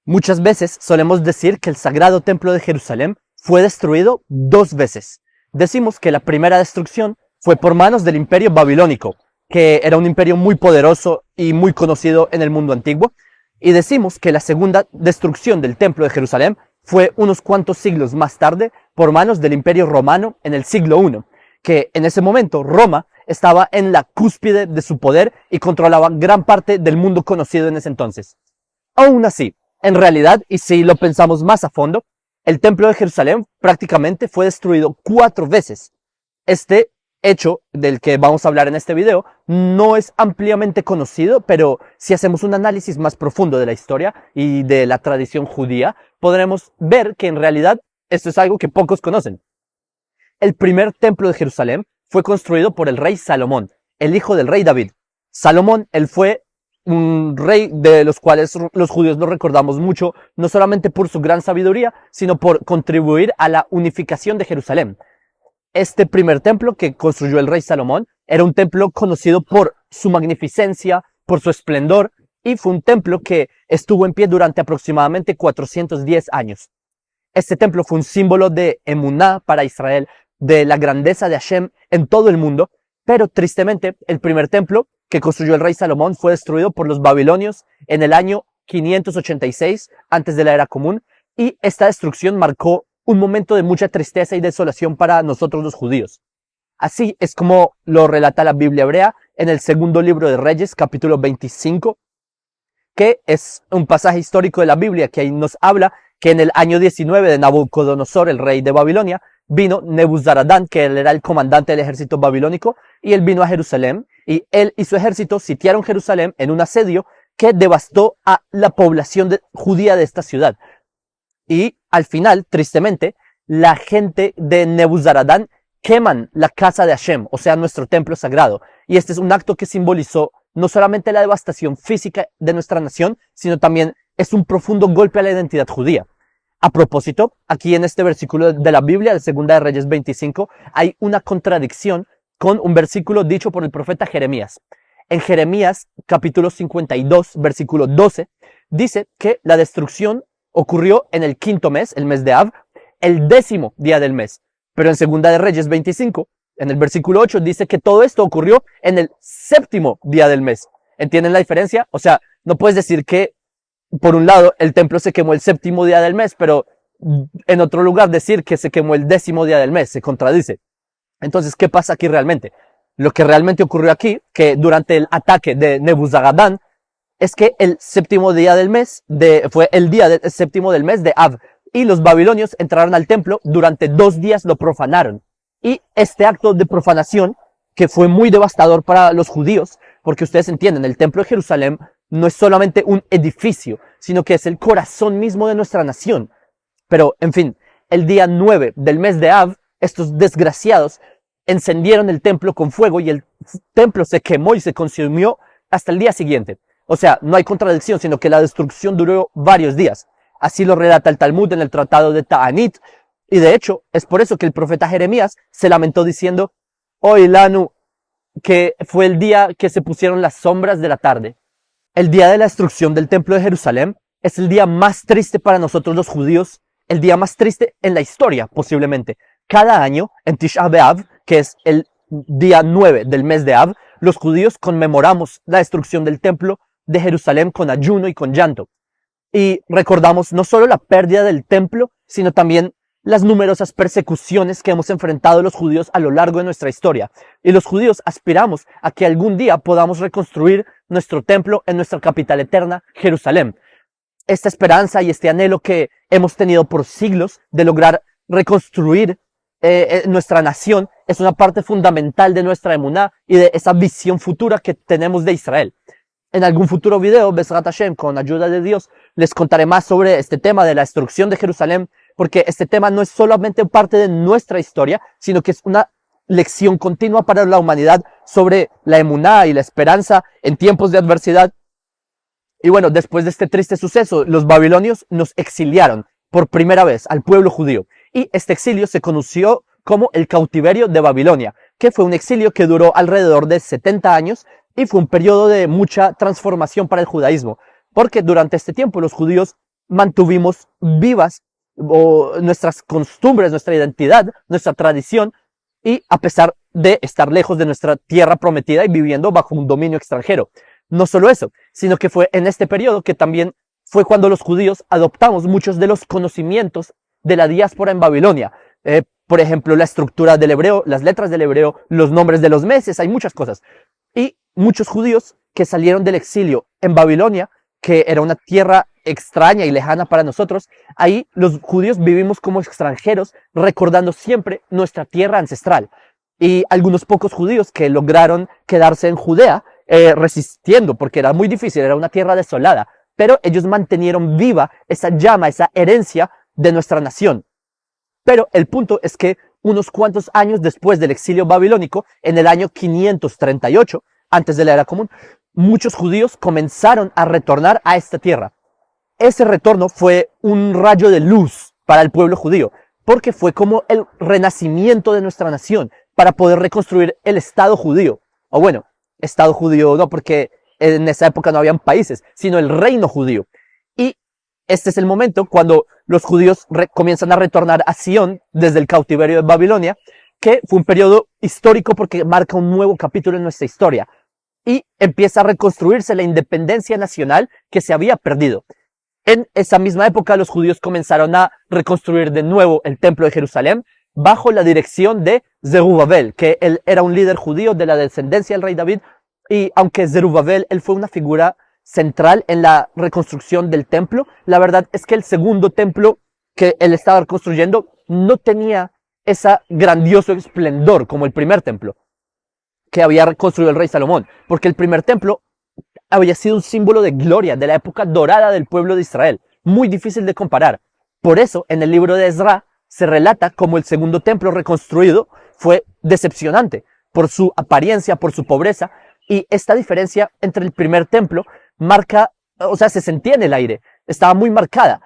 Muchas veces solemos decir que el sagrado templo de Jerusalén fue destruido 2 veces. Decimos que la primera destrucción fue por manos del imperio babilónico, que era un imperio muy poderoso y muy conocido en el mundo antiguo, y decimos que la segunda destrucción del templo de Jerusalén fue unos cuantos siglos más tarde por manos del imperio romano en el siglo I, que en ese momento Roma estaba en la cúspide de su poder y controlaba gran parte del mundo conocido en ese entonces. Aún así, en realidad, y si lo pensamos más a fondo, el templo de Jerusalén prácticamente fue destruido 4 veces. Este hecho del que vamos a hablar en este video no es ampliamente conocido, pero si hacemos un análisis más profundo de la historia y de la tradición judía, podremos ver que en realidad esto es algo que pocos conocen. El primer templo de Jerusalén fue construido por el rey Salomón, el hijo del rey David. Salomón, él fue un rey de los cuales los judíos lo recordamos mucho, no solamente por su gran sabiduría, sino por contribuir a la unificación de Jerusalén. Este primer templo que construyó el rey Salomón era un templo conocido por su magnificencia, por su esplendor, y fue un templo que estuvo en pie durante aproximadamente 410 años. Este templo fue un símbolo de emuná para Israel, de la grandeza de Hashem en todo el mundo, pero tristemente el primer templo que construyó el rey Salomón fue destruido por los babilonios en el año 586 antes de la era común, y esta destrucción marcó un momento de mucha tristeza y desolación para nosotros los judíos. Así es como lo relata la Biblia hebrea en el segundo libro de Reyes, capítulo 25, que es un pasaje histórico de la Biblia que ahí nos habla que en el año 19 de Nabucodonosor, el rey de Babilonia, vino Nebuzaradán, que él era el comandante del ejército babilónico, y él vino a Jerusalén, y él y su ejército sitiaron Jerusalén en un asedio que devastó a la población judía de esta ciudad. Y al final, tristemente, la gente de Nebuzaradán queman la casa de Hashem, o sea, nuestro templo sagrado. Y este es un acto que simbolizó no solamente la devastación física de nuestra nación, sino también es un profundo golpe a la identidad judía. A propósito, aquí en este versículo de la Biblia, de Segunda de Reyes 25, hay una contradicción con un versículo dicho por el profeta Jeremías. En Jeremías, capítulo 52, versículo 12, dice que la destrucción ocurrió en el 5º mes, el mes de Av, el 10º día del mes. Pero en Segunda de Reyes 25, en el versículo 8, dice que todo esto ocurrió en el 7º día del mes. ¿Entienden la diferencia? O sea, no puedes decir que por un lado el templo se quemó el 7º día del mes, pero en otro lugar decir que se quemó el 10º día del mes, se contradice. Entonces, ¿qué pasa aquí realmente? Lo que realmente ocurrió aquí, que durante el ataque de Nebuzaradán, es que el 7º día del mes fue el día del 7º del mes de Av, y los babilonios entraron al templo, durante 2 días lo profanaron. Y este acto de profanación, que fue muy devastador para los judíos, porque ustedes entienden, el templo de Jerusalén no es solamente un edificio, sino que es el corazón mismo de nuestra nación. Pero, en fin, el día 9 del mes de Av, estos desgraciados encendieron el templo con fuego y el templo se quemó y se consumió hasta el día siguiente. O sea, no hay contradicción, sino que la destrucción duró varios días. Así lo relata el Talmud en el tratado de Ta'anit. Y de hecho, es por eso que el profeta Jeremías se lamentó diciendo: "Oy lanu", que fue el día que se pusieron las sombras de la tarde. El día de la destrucción del templo de Jerusalén es el día más triste para nosotros los judíos, el día más triste en la historia, posiblemente. Cada año, en Tisha B'Av, que es el día 9 del mes de Av, los judíos conmemoramos la destrucción del templo de Jerusalén con ayuno y con llanto. Y recordamos no solo la pérdida del templo, sino también las numerosas persecuciones que hemos enfrentado los judíos a lo largo de nuestra historia. Y los judíos aspiramos a que algún día podamos reconstruir nuestro templo en nuestra capital eterna, Jerusalén. Esta esperanza y este anhelo que hemos tenido por siglos de lograr reconstruir nuestra nación es una parte fundamental de nuestra emuná y de esa visión futura que tenemos de Israel. En algún futuro video, Bezrat Hashem, con ayuda de Dios, les contaré más sobre este tema de la destrucción de Jerusalén, porque este tema no es solamente parte de nuestra historia, sino que es una lección continua para la humanidad sobre la emuná y la esperanza en tiempos de adversidad. Y bueno, después de este triste suceso, los babilonios nos exiliaron por primera vez al pueblo judío. Y este exilio se conoció como el cautiverio de Babilonia, que fue un exilio que duró alrededor de 70 años y fue un periodo de mucha transformación para el judaísmo, porque durante este tiempo los judíos mantuvimos vivas nuestras costumbres, nuestra identidad, nuestra tradición, y a pesar de estar lejos de nuestra tierra prometida y viviendo bajo un dominio extranjero. No solo eso, sino que fue en este periodo que también fue cuando los judíos adoptamos muchos de los conocimientos de la diáspora en Babilonia. Por ejemplo, la estructura del hebreo, las letras del hebreo, los nombres de los meses, hay muchas cosas. Y muchos judíos que salieron del exilio en Babilonia, que era una tierra extraña y lejana para nosotros, ahí los judíos vivimos como extranjeros, recordando siempre nuestra tierra ancestral. Y algunos pocos judíos que lograron quedarse en Judea, resistiendo, porque era muy difícil, era una tierra desolada, pero ellos mantenieron viva esa llama, esa herencia de nuestra nación. Pero el punto es que unos cuantos años después del exilio babilónico, en el año 538, antes de la era común, muchos judíos comenzaron a retornar a esta tierra. Ese retorno fue un rayo de luz para el pueblo judío, porque fue como el renacimiento de nuestra nación para poder reconstruir el Estado judío. O bueno, Estado judío no, porque en esa época no habían países, sino el reino judío. Y este es el momento cuando los judíos comienzan a retornar a Sion desde el cautiverio de Babilonia, que fue un periodo histórico porque marca un nuevo capítulo en nuestra historia. Y empieza a reconstruirse la independencia nacional que se había perdido. En esa misma época los judíos comenzaron a reconstruir de nuevo el templo de Jerusalén bajo la dirección de Zerubabel, que él era un líder judío de la descendencia del rey David, y aunque Zerubabel él fue una figura central en la reconstrucción del templo, la verdad es que el segundo templo que él estaba construyendo no tenía ese grandioso esplendor como el primer templo que había reconstruido el rey Salomón, porque el primer templo había sido un símbolo de gloria de la época dorada del pueblo de Israel, muy difícil de comparar. Por eso, en el libro de Ezra se relata cómo el segundo templo reconstruido fue decepcionante por su apariencia, por su pobreza, y esta diferencia entre el primer templo marca, o sea, se sentía en el aire, estaba muy marcada,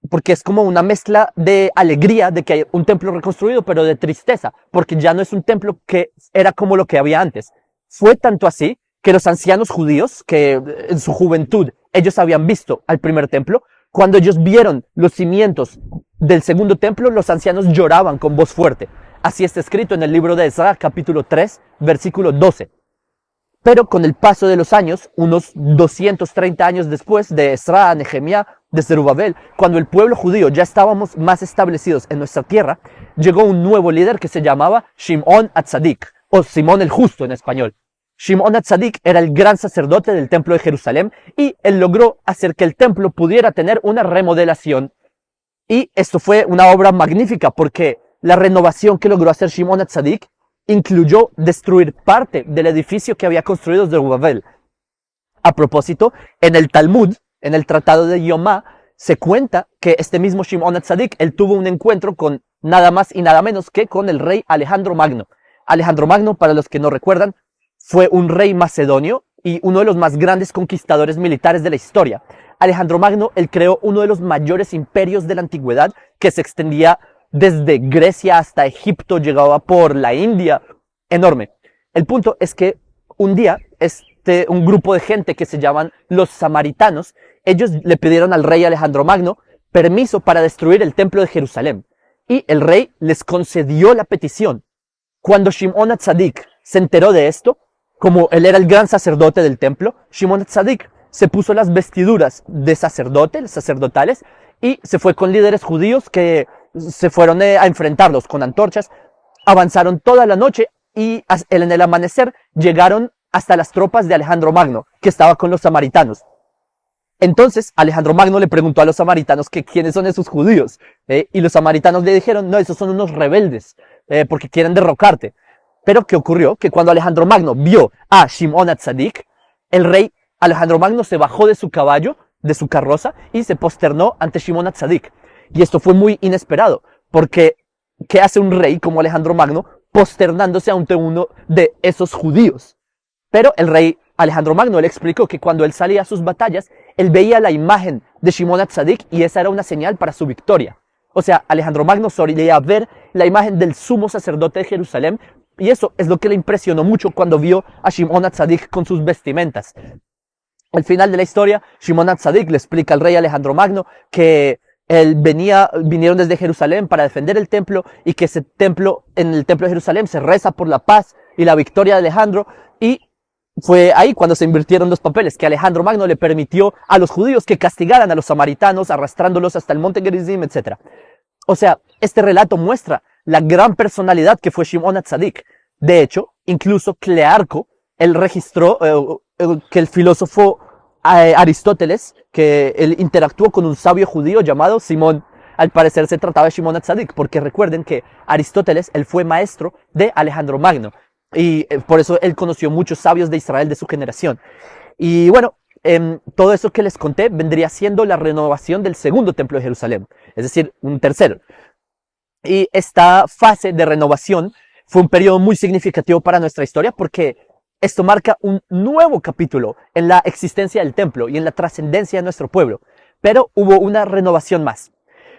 porque es como una mezcla de alegría de que hay un templo reconstruido, pero de tristeza, porque ya no es un templo que era como lo que había antes. Fue tanto así que los ancianos judíos, que en su juventud ellos habían visto al primer templo, cuando ellos vieron los cimientos del segundo templo, los ancianos lloraban con voz fuerte. Así está escrito en el libro de Ezra, capítulo 3, versículo 12. Pero con el paso de los años, unos 230 años después de Ezra, Nehemías, de Zerubabel, cuando el pueblo judío ya estábamos más establecidos en nuestra tierra, llegó un nuevo líder que se llamaba Shimon HaTzadik, o Simón el Justo en español. Shimon HaTzadik era el gran sacerdote del templo de Jerusalén y él logró hacer que el templo pudiera tener una remodelación. Y esto fue una obra magnífica porque la renovación que logró hacer Shimon HaTzadik incluyó destruir parte del edificio que había construido Zerubabel. A propósito, en el Talmud, en el Tratado de Yomá, se cuenta que este mismo Shimon HaTzadik, él tuvo un encuentro con nada más y nada menos que con el rey Alejandro Magno. Alejandro Magno, para los que no recuerdan, fue un rey macedonio y uno de los más grandes conquistadores militares de la historia. Alejandro Magno, él creó uno de los mayores imperios de la antigüedad que se extendía desde Grecia hasta Egipto, llegaba por la India, enorme. El punto es que un día un grupo de gente que se llaman los samaritanos, ellos le pidieron al rey Alejandro Magno permiso para destruir el templo de Jerusalén. Y el rey les concedió la petición. Cuando Shimon HaTzadik se enteró de esto, como él era el gran sacerdote del templo, Shimon HaTzadik se puso las vestiduras de sacerdote, sacerdotales, y se fue con líderes judíos que se fueron a enfrentarlos con antorchas, avanzaron toda la noche y en el amanecer llegaron hasta las tropas de Alejandro Magno, que estaba con los samaritanos. Entonces Alejandro Magno le preguntó a los samaritanos que quiénes son esos judíos, y los samaritanos le dijeron, no, esos son unos rebeldes, porque quieren derrocarte. Pero ¿qué ocurrió? Que cuando Alejandro Magno vio a Shimon HaTzadik, el rey Alejandro Magno se bajó de su caballo, de su carroza, y se posternó ante Shimon HaTzadik. Y esto fue muy inesperado, porque ¿qué hace un rey como Alejandro Magno posternándose ante uno de esos judíos? Pero el rey Alejandro Magno le explicó que cuando él salía a sus batallas, él veía la imagen de Shimon HaTzadik y esa era una señal para su victoria. O sea, Alejandro Magno solía ver la imagen del sumo sacerdote de Jerusalén y eso es lo que le impresionó mucho cuando vio a Shimon HaTzadik con sus vestimentas. Al final de la historia, Shimon HaTzadik le explica al rey Alejandro Magno que vinieron desde Jerusalén para defender el templo y que en el templo de Jerusalén se reza por la paz y la victoria de Alejandro, y fue ahí cuando se invirtieron los papeles, que Alejandro Magno le permitió a los judíos que castigaran a los samaritanos, arrastrándolos hasta el monte Gerizim, etc. O sea, este relato muestra la gran personalidad que fue Shimon HaTzadik. De hecho, incluso Clearco, él registró que el filósofo Aristóteles, que él interactuó con un sabio judío llamado Simón. Al parecer se trataba de Shimon HaTzadik, porque recuerden que Aristóteles, él fue maestro de Alejandro Magno, y por eso él conoció muchos sabios de Israel de su generación. Y bueno, todo eso que les conté vendría siendo la renovación del segundo templo de Jerusalén, es decir, un tercero. Y esta fase de renovación fue un periodo muy significativo para nuestra historia, porque esto marca un nuevo capítulo en la existencia del templo y en la trascendencia de nuestro pueblo. Pero hubo una renovación más.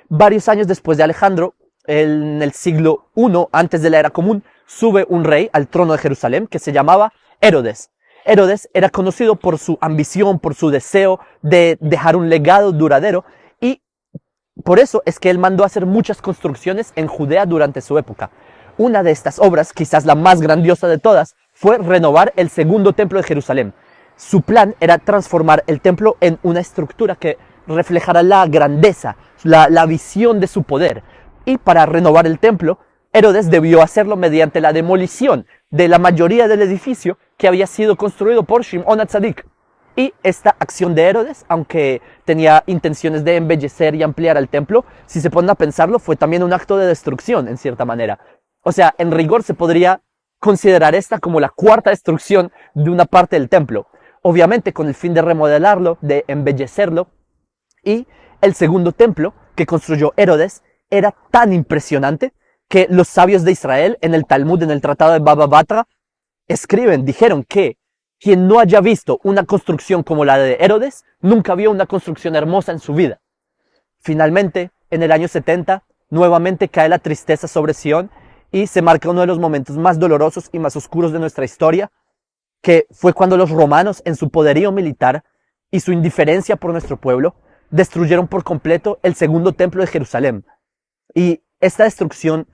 Varios años después de Alejandro, en el siglo I antes de la era común, sube un rey al trono de Jerusalén que se llamaba Herodes. Herodes era conocido por su ambición, por su deseo de dejar un legado duradero, y por eso es que él mandó a hacer muchas construcciones en Judea durante su época. Una de estas obras, quizás la más grandiosa de todas, fue renovar el segundo templo de Jerusalén. Su plan era transformar el templo en una estructura que reflejara la grandeza, la visión de su poder. Y para renovar el templo, Herodes debió hacerlo mediante la demolición de la mayoría del edificio que había sido construido por Shimon HaTzadik. Y esta acción de Herodes, aunque tenía intenciones de embellecer y ampliar el templo, si se ponen a pensarlo, fue también un acto de destrucción, en cierta manera. O sea, en rigor se podría considerar esta como la cuarta destrucción de una parte del templo. Obviamente con el fin de remodelarlo, de embellecerlo. Y el segundo templo que construyó Herodes era tan impresionante que los sabios de Israel en el Talmud, en el Tratado de Baba Batra, dijeron que quien no haya visto una construcción como la de Herodes, nunca vio una construcción hermosa en su vida. Finalmente, en el año 70, nuevamente cae la tristeza sobre Sion y se marca uno de los momentos más dolorosos y más oscuros de nuestra historia, que fue cuando los romanos, en su poderío militar y su indiferencia por nuestro pueblo, destruyeron por completo el segundo templo de Jerusalén. Y esta destrucción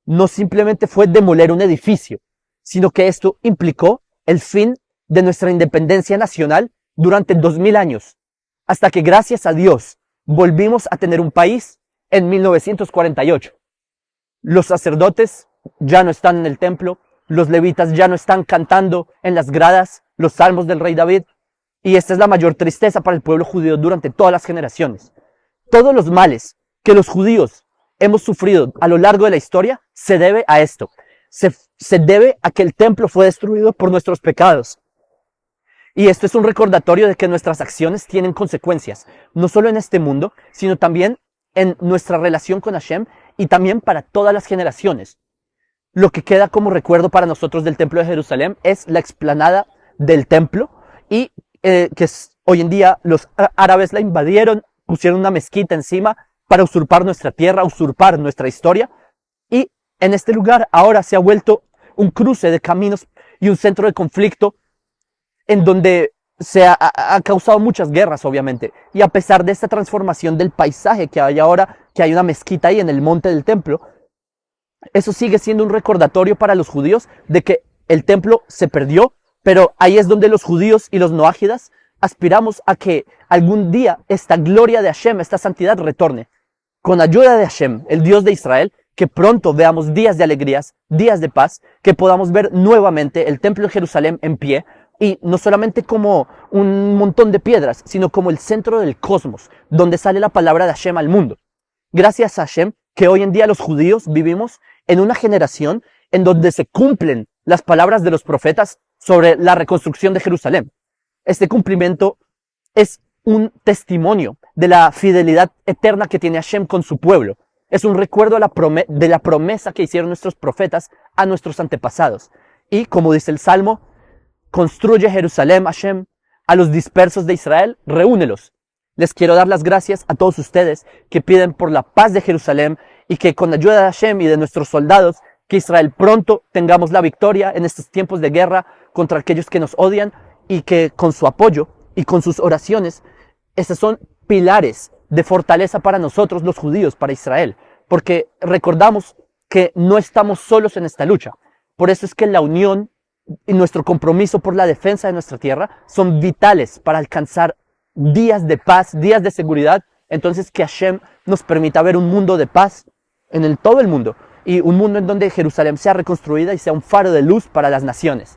no simplemente fue demoler un edificio, sino que esto implicó el fin de nuestra independencia nacional durante 2000 años, hasta que gracias a Dios volvimos a tener un país en 1948. Los sacerdotes ya no están en el templo, los levitas ya no están cantando en las gradas los salmos del rey David, y esta es la mayor tristeza para el pueblo judío durante todas las generaciones. Todos los males que los judíos hemos sufrido a lo largo de la historia se debe a esto. Se debe a que el templo fue destruido por nuestros pecados. Y esto es un recordatorio de que nuestras acciones tienen consecuencias, no solo en este mundo, sino también en nuestra relación con Hashem y también para todas las generaciones. Lo que queda como recuerdo para nosotros del templo de Jerusalén es la explanada del templo, y hoy en día los árabes la invadieron, pusieron una mezquita encima para usurpar nuestra tierra, usurpar nuestra historia, y en este lugar ahora se ha vuelto un cruce de caminos y un centro de conflicto en donde se ha causado muchas guerras, obviamente. Y a pesar de esta transformación del paisaje que hay ahora, que hay una mezquita ahí en el monte del templo, eso sigue siendo un recordatorio para los judíos de que el templo se perdió, pero ahí es donde los judíos y los noágidas aspiramos a que algún día esta gloria de Hashem, esta santidad retorne. Con ayuda de Hashem, el Dios de Israel, que pronto veamos días de alegrías, días de paz, que podamos ver nuevamente el templo de Jerusalén en pie, y no solamente como un montón de piedras, sino como el centro del cosmos, donde sale la palabra de Hashem al mundo. Gracias a Hashem, que hoy en día los judíos vivimos en una generación en donde se cumplen las palabras de los profetas sobre la reconstrucción de Jerusalén. Este cumplimiento es un testimonio de la fidelidad eterna que tiene Hashem con su pueblo. Es un recuerdo de la promesa que hicieron nuestros profetas a nuestros antepasados. Y como dice el Salmo, construye Jerusalén, Hashem, a los dispersos de Israel, reúnelos. Les quiero dar las gracias a todos ustedes que piden por la paz de Jerusalén, y que con ayuda de Hashem y de nuestros soldados, que Israel pronto tengamos la victoria en estos tiempos de guerra contra aquellos que nos odian, y que con su apoyo y con sus oraciones, estos son pilares de fortaleza para nosotros los judíos, para Israel, porque recordamos que no estamos solos en esta lucha. Por eso es que la unión y nuestro compromiso por la defensa de nuestra tierra son vitales para alcanzar días de paz, días de seguridad. Entonces que Hashem nos permita ver un mundo de paz en todo el mundo, y un mundo en donde Jerusalén sea reconstruida y sea un faro de luz para las naciones.